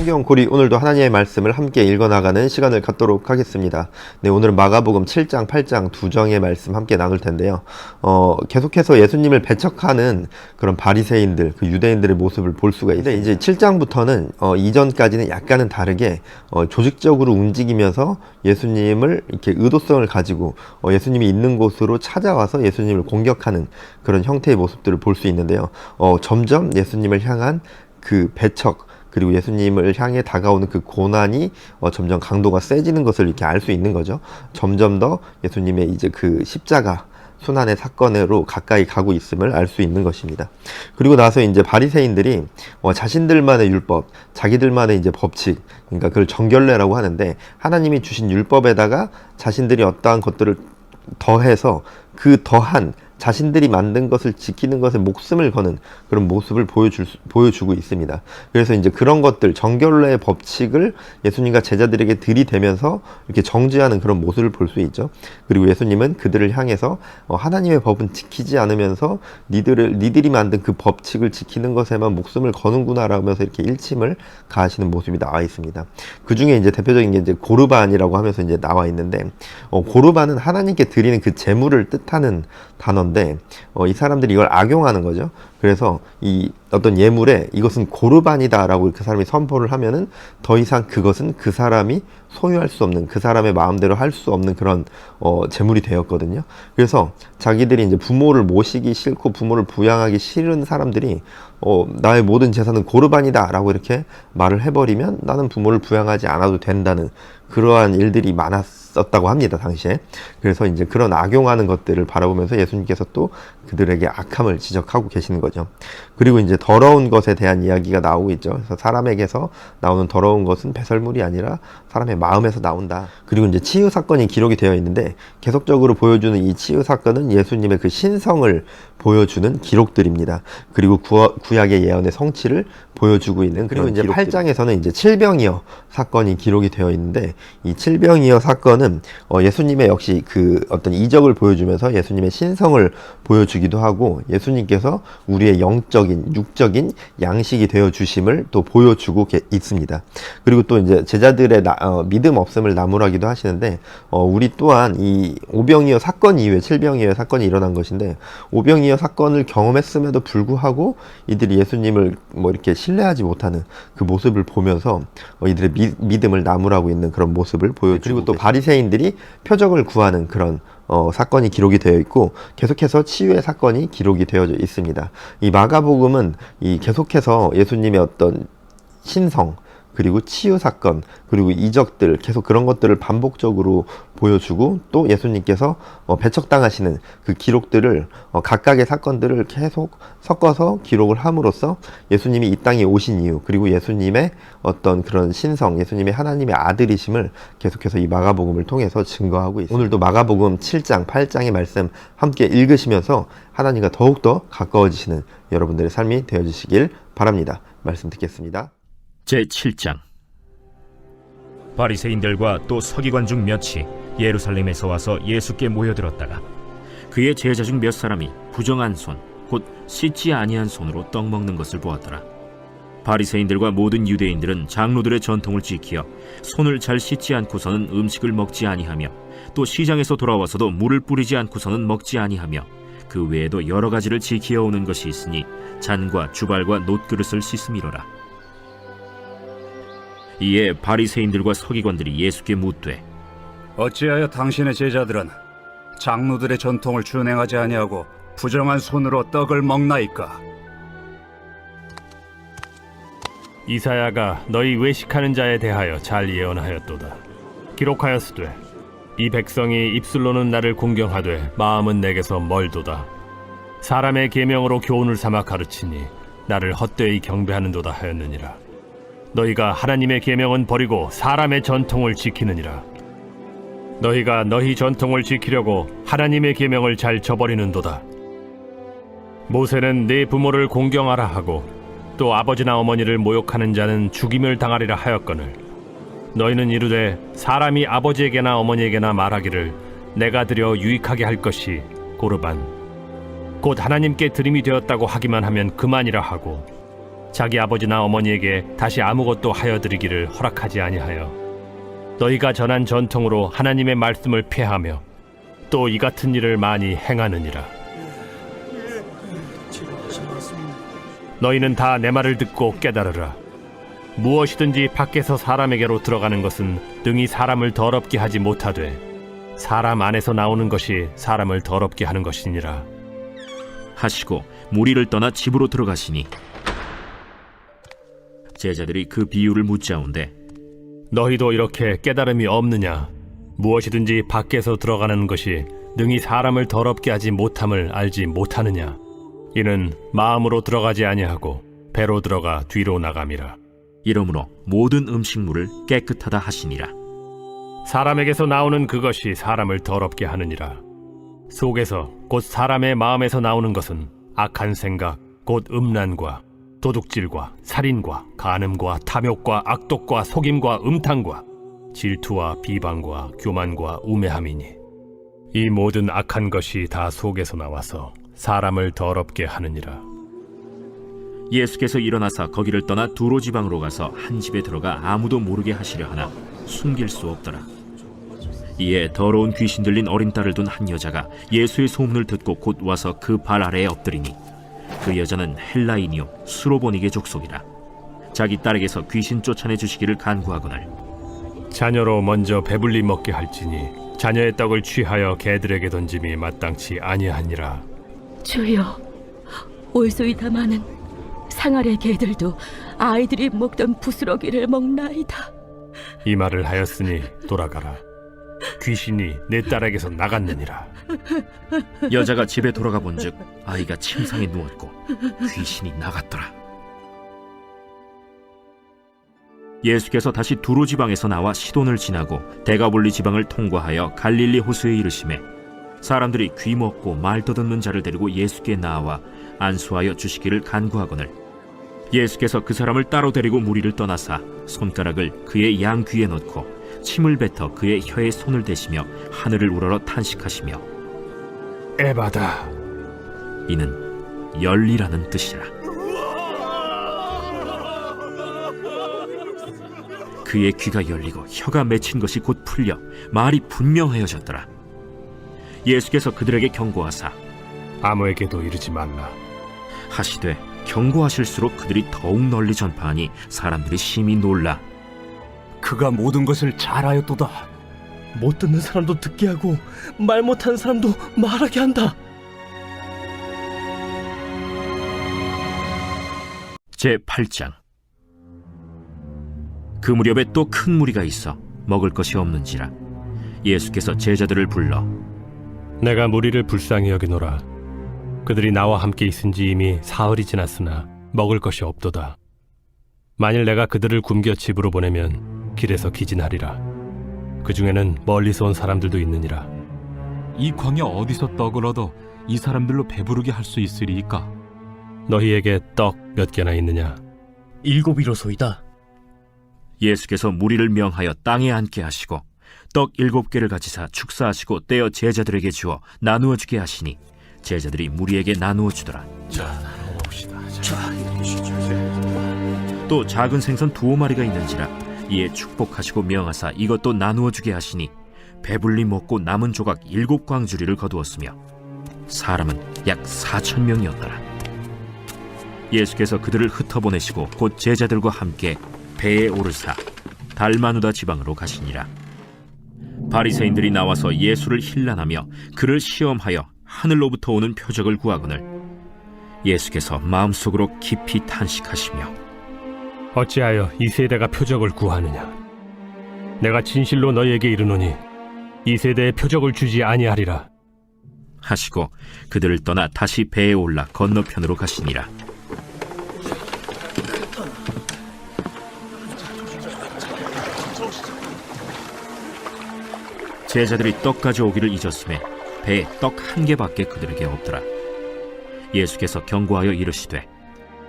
성경고리 오늘도 하나님의 말씀을 함께 읽어나가는 시간을 갖도록 하겠습니다. 네, 오늘은 마가복음 7장, 8장 두 장의 말씀 함께 나눌 텐데요. 계속해서 예수님을 배척하는 그런 바리새인들, 그 유대인들의 모습을 볼 수가 있는데 이제 7장부터는 이전까지는 약간은 다르게 조직적으로 움직이면서 예수님을 이렇게 의도성을 가지고 예수님이 있는 곳으로 찾아와서 예수님을 공격하는 그런 형태의 모습들을 볼 수 있는데요. 점점 예수님을 향한 그 배척, 그리고 예수님을 향해 다가오는 그 고난이 점점 강도가 세지는 것을 이렇게 알 수 있는 거죠. 점점 더 예수님의 이제 그 십자가 순환의 사건으로 가까이 가고 있음을 알 수 있는 것입니다. 그리고 나서 이제 바리새인들이 자신들만의 율법, 자기들만의 이제 법칙, 그러니까 그걸 정결례라고 하는데 하나님이 주신 율법에다가 자신들이 어떠한 것들을 더해서 그 더한 자신들이 만든 것을 지키는 것에 목숨을 거는 그런 모습을 보여주고 있습니다. 그래서 이제 그런 것들, 정결례의 법칙을 예수님과 제자들에게 들이대면서 이렇게 정죄하는 그런 모습을 볼 수 있죠. 그리고 예수님은 그들을 향해서 하나님의 법은 지키지 않으면서 니들이 만든 그 법칙을 지키는 것에만 목숨을 거는구나 라면서 이렇게 일침을 가하시는 모습이 나와 있습니다. 그 중에 이제 대표적인 게 이제 고르반이라고 하면서 이제 나와 있는데, 고르반은 하나님께 드리는 그 제물을 뜻하는 단어인데, 이 사람들이 이걸 악용하는 거죠. 그래서 이 어떤 예물에 이것은 고르반이다 라고 그 사람이 선포를 하면은 더 이상 그것은 그 사람이 소유할 수 없는, 그 사람의 마음대로 할 수 없는 그런 제물이 되었거든요. 그래서 자기들이 이제 부모를 모시기 싫고 부모를 부양하기 싫은 사람들이 나의 모든 재산은 고르반이다 라고 이렇게 말을 해버리면 나는 부모를 부양하지 않아도 된다는 그러한 일들이 많았었다고 합니다, 당시에. 그래서 이제 그런 악용하는 것들을 바라보면서 예수님께서 또 그들에게 악함을 지적하고 계시는 거죠. 그리고 이제 더러운 것에 대한 이야기가 나오고 있죠. 그래서 사람에게서 나오는 더러운 것은 배설물이 아니라 사람의 마음에서 나온다. 그리고 이제 치유 사건이 기록이 되어 있는데, 계속적으로 보여주는 이 치유 사건은 예수님의 그 신성을 보여주는 기록들입니다. 그리고 구약의 예언의 성취를 보여주고 있는, 그리고 이제 기록들. 8장에서는 이제 칠병이어 사건이 기록이 되어 있는데, 이 칠병이어 사건은 예수님의 역시 그 어떤 이적을 보여주면서 예수님의 신성을 보여주기도 하고, 예수님께서 우리의 영적인, 육적인 양식이 되어 주심을 또 보여주고 있습니다. 그리고 또 이제 제자들의 믿음 없음을 나무라기도 하시는데, 우리 또한 이 오병이어 사건 이후에 칠병이어 사건이 일어난 것인데, 오병이어 사건을 경험했음에도 불구하고 이들이 예수님을 뭐 이렇게 신뢰하지 못하는 그 모습을 보면서 이들의 믿음을 나무라고 있는 그런 모습을 보여주고, 그리고 또 바리새인들이 표적을 구하는 그런 사건이 기록이 되어 있고, 계속해서 치유의 사건이 기록이 되어져 있습니다. 이 마가복음은 이 계속해서 예수님의 어떤 신성, 그리고 치유 사건, 그리고 이적들, 계속 그런 것들을 반복적으로 보여주고, 또 예수님께서 배척당하시는 그 기록들을, 각각의 사건들을 계속 섞어서 기록을 함으로써 예수님이 이 땅에 오신 이유, 그리고 예수님의 어떤 그런 신성, 예수님의 하나님의 아들이심을 계속해서 이 마가복음을 통해서 증거하고 있습니다. 오늘도 마가복음 7장, 8장의 말씀 함께 읽으시면서 하나님과 더욱더 가까워지시는 여러분들의 삶이 되어주시길 바랍니다. 말씀 듣겠습니다. 제7장. 바리새인들과 또 서기관 중 몇이 예루살렘에서 와서 예수께 모여들었다가 그의 제자 중 몇 사람이 부정한 손, 곧 씻지 아니한 손으로 떡 먹는 것을 보았더라. 바리새인들과 모든 유대인들은 장로들의 전통을 지키어 손을 잘 씻지 않고서는 음식을 먹지 아니하며, 또 시장에서 돌아와서도 물을 뿌리지 않고서는 먹지 아니하며, 그 외에도 여러 가지를 지키어 오는 것이 있으니 잔과 주발과 놋그릇을 씻음이로라. 이에 바리새인들과 서기관들이 예수께 묻되, 어찌하여 당신의 제자들은 장로들의 전통을 준행하지 아니하고 부정한 손으로 떡을 먹나이까? 이사야가 너희 외식하는 자에 대하여 잘 예언하였도다. 기록하였으되 이 백성이 입술로는 나를 공경하되 마음은 내게서 멀도다. 사람의 계명으로 교훈을 삼아 가르치니 나를 헛되이 경배하는도다 하였느니라. 너희가 하나님의 계명은 버리고 사람의 전통을 지키느니라. 너희가 너희 전통을 지키려고 하나님의 계명을 잘 저버리는도다. 모세는 네 부모를 공경하라 하고 또 아버지나 어머니를 모욕하는 자는 죽임을 당하리라 하였거늘, 너희는 이르되 사람이 아버지에게나 어머니에게나 말하기를 내가 드려 유익하게 할 것이 고르반, 곧 하나님께 드림이 되었다고 하기만 하면 그만이라 하고, 자기 아버지나 어머니에게 다시 아무것도 하여드리기를 허락하지 아니하여 너희가 전한 전통으로 하나님의 말씀을 폐하며 또 이 같은 일을 많이 행하느니라. 너희는 다 내 말을 듣고 깨달으라. 무엇이든지 밖에서 사람에게로 들어가는 것은 능히 사람을 더럽게 하지 못하되 사람 안에서 나오는 것이 사람을 더럽게 하는 것이니라. 하시고 무리를 떠나 집으로 들어가시니 제자들이 그 비유를 묻자온데 너희도 이렇게 깨달음이 없느냐? 무엇이든지 밖에서 들어가는 것이 능히 사람을 더럽게 하지 못함을 알지 못하느냐? 이는 마음으로 들어가지 아니하고 배로 들어가 뒤로 나감이라. 이러므로 모든 음식물을 깨끗하다 하시니라. 사람에게서 나오는 그것이 사람을 더럽게 하느니라. 속에서 곧 사람의 마음에서 나오는 것은 악한 생각, 곧 음란과 도둑질과 살인과 간음과 탐욕과 악독과 속임과 음탕과 질투와 비방과 교만과 우매함이니 이 모든 악한 것이 다 속에서 나와서 사람을 더럽게 하느니라. 예수께서 일어나사 거기를 떠나 두로 지방으로 가서 한 집에 들어가 아무도 모르게 하시려 하나 숨길 수 없더라. 이에 더러운 귀신 들린 어린 딸을 둔 한 여자가 예수의 소문을 듣고 곧 와서 그 발 아래에 엎드리니 그 여자는 헬라인이요 수로보니게 족속이라. 자기 딸에게서 귀신 쫓아내 주시기를 간구하거늘 자녀로 먼저 배불리 먹게 할지니 자녀의 떡을 취하여 개들에게 던짐이 마땅치 아니하니라. 주여, 올소이다마는 상아래 개들도 아이들이 먹던 부스러기를 먹나이다. 이 말을 하였으니 돌아가라. 귀신이 내 딸에게서 나갔느니라. 여자가 집에 돌아가 본즉 아이가 침상에 누웠고 귀신이 나갔더라. 예수께서 다시 두로 지방에서 나와 시돈을 지나고 데가볼리 지방을 통과하여 갈릴리 호수에 이르시매 사람들이 귀 먹고 말 더듬는 자를 데리고 예수께 나와 안수하여 주시기를 간구하거늘 예수께서 그 사람을 따로 데리고 무리를 떠나사 손가락을 그의 양 귀에 넣고 침을 뱉어 그의 혀에 손을 대시며 하늘을 우러러 탄식하시며 에바다. 이는 열리라는 뜻이라. 그의 귀가 열리고 혀가 맺힌 것이 곧 풀려 말이 분명하여졌더라. 예수께서 그들에게 경고하사 아무에게도 이르지 말라. 하시되 경고하실수록 그들이 더욱 널리 전파하니 사람들이 심히 놀라 그가 모든 것을 잘하였도다. 못 듣는 사람도 듣게 하고 말 못하는 사람도 말하게 한다. 제8장. 그 무렵에 또 큰 무리가 있어 먹을 것이 없는지라 예수께서 제자들을 불러 내가 무리를 불쌍히 여기노라. 그들이 나와 함께 있은지 이미 사흘이 지났으나 먹을 것이 없도다. 만일 내가 그들을 굶겨 집으로 보내면 길에서 기진하리라. 그 중에는 멀리서 온 사람들도 있느니라. 이 광야 어디서 떡을 얻어 이 사람들로 배부르게 할 수 있으리이까? 너희에게 떡 몇 개나 있느냐? 7이로소이다. 예수께서 무리를 명하여 땅에 앉게 하시고 떡 7개를 가지사 축사하시고 떼어 제자들에게 주어 나누어 주게 하시니 제자들이 무리에게 나누어 주더라. 또 작은 생선 2마리가 있는지라 이에 축복하시고 명하사 이것도 나누어 주게 하시니 배불리 먹고 남은 조각 7광주리를 거두었으며 사람은 약 4,000명이었더라. 예수께서 그들을 흩어보내시고 곧 제자들과 함께 배에 오르사 달마누다 지방으로 가시니라. 바리새인들이 나와서 예수를 힐난하며 그를 시험하여 하늘로부터 오는 표적을 구하거늘 예수께서 마음속으로 깊이 탄식하시며 어찌하여 이 세대가 표적을 구하느냐? 내가 진실로 너희에게 이르노니 이 세대에 표적을 주지 아니하리라. 하시고 그들을 떠나 다시 배에 올라 건너편으로 가시니라. 제자들이 떡 가져오기를 잊었음에 배에 떡 1개밖에 그들에게 없더라. 예수께서 경고하여 이르시되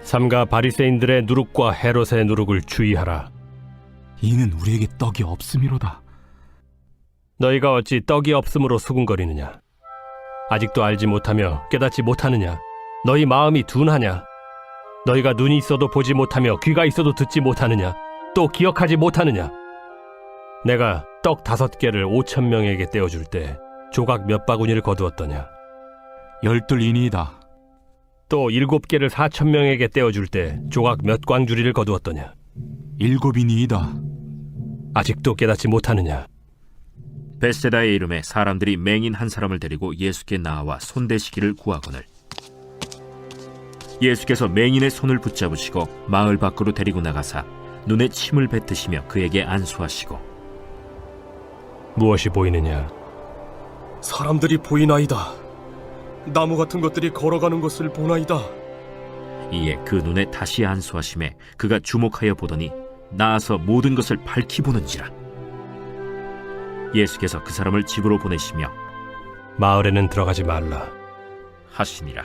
삼가 바리새인들의 누룩과 헤롯의 누룩을 주의하라. 이는 우리에게 떡이 없음이로다. 너희가 어찌 떡이 없음으로 수군거리느냐? 아직도 알지 못하며 깨닫지 못하느냐? 너희 마음이 둔하냐? 너희가 눈이 있어도 보지 못하며 귀가 있어도 듣지 못하느냐? 또 기억하지 못하느냐? 내가 떡 5개를 5,000명에게 떼어줄 때 조각 몇 바구니를 거두었더냐? 12이니이다. 또 7개를 4,000명에게 떼어줄 때 조각 몇 광주리를 거두었더냐? 7이니이다. 아직도 깨닫지 못하느냐? 베세다의 이름에 사람들이 맹인 한 사람을 데리고 예수께 나와 손대시기를 구하거늘 예수께서 맹인의 손을 붙잡으시고 마을 밖으로 데리고 나가사 눈에 침을 뱉으시며 그에게 안수하시고 무엇이 보이느냐? 사람들이 보이나이다. 나무 같은 것들이 걸어가는 것을 보나이다. 이에 그 눈에 다시 안수하심에 그가 주목하여 보더니 나아서 모든 것을 밝히 보는지라. 예수께서 그 사람을 집으로 보내시며 마을에는 들어가지 말라. 하시니라.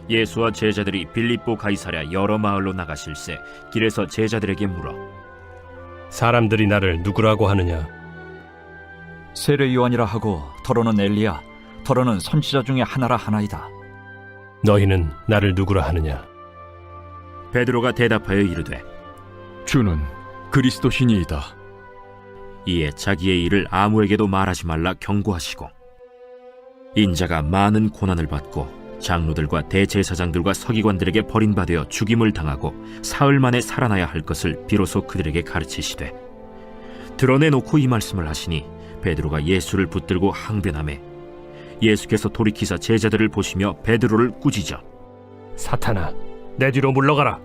예수와 제자들이 빌립보 가이사랴 여러 마을로 나가실새 길에서 제자들에게 물어 사람들이 나를 누구라고 하느냐? 세례 요한이라 하고 더러는 엘리야, 더러는 선지자 중에 하나라 하나이다. 너희는 나를 누구라 하느냐? 베드로가 대답하여 이르되 주는 그리스도시니이다. 이에 자기의 일을 아무에게도 말하지 말라 경고하시고 인자가 많은 고난을 받고 장로들과 대제사장들과 서기관들에게 버림받아 죽임을 당하고 사흘 만에 살아나야 할 것을 비로소 그들에게 가르치시되 드러내놓고 이 말씀을 하시니 베드로가 예수를 붙들고 항변하매 예수께서 돌이키사 제자들을 보시며 베드로를 꾸짖어 사탄아, 내 뒤로 물러가라.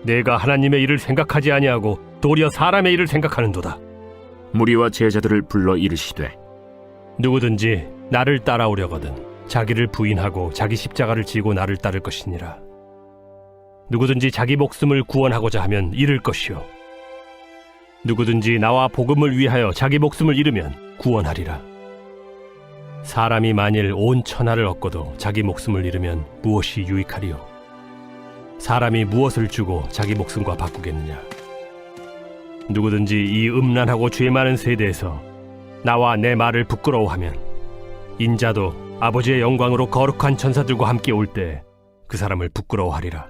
내가 하나님의 일을 생각하지 아니하고 도리어 사람의 일을 생각하는도다. 무리와 제자들을 불러 이르시되 누구든지 나를 따라오려거든 자기를 부인하고 자기 십자가를 지고 나를 따를 것이니라. 누구든지 자기 목숨을 구원하고자 하면 잃을 것이요 누구든지 나와 복음을 위하여 자기 목숨을 잃으면 구원하리라. 사람이 만일 온 천하를 얻고도 자기 목숨을 잃으면 무엇이 유익하리요? 사람이 무엇을 주고 자기 목숨과 바꾸겠느냐? 누구든지 이 음란하고 죄 많은 세대에서 나와 내 말을 부끄러워하면 인자도 아버지의 영광으로 거룩한 천사들과 함께 올 때 그 사람을 부끄러워하리라.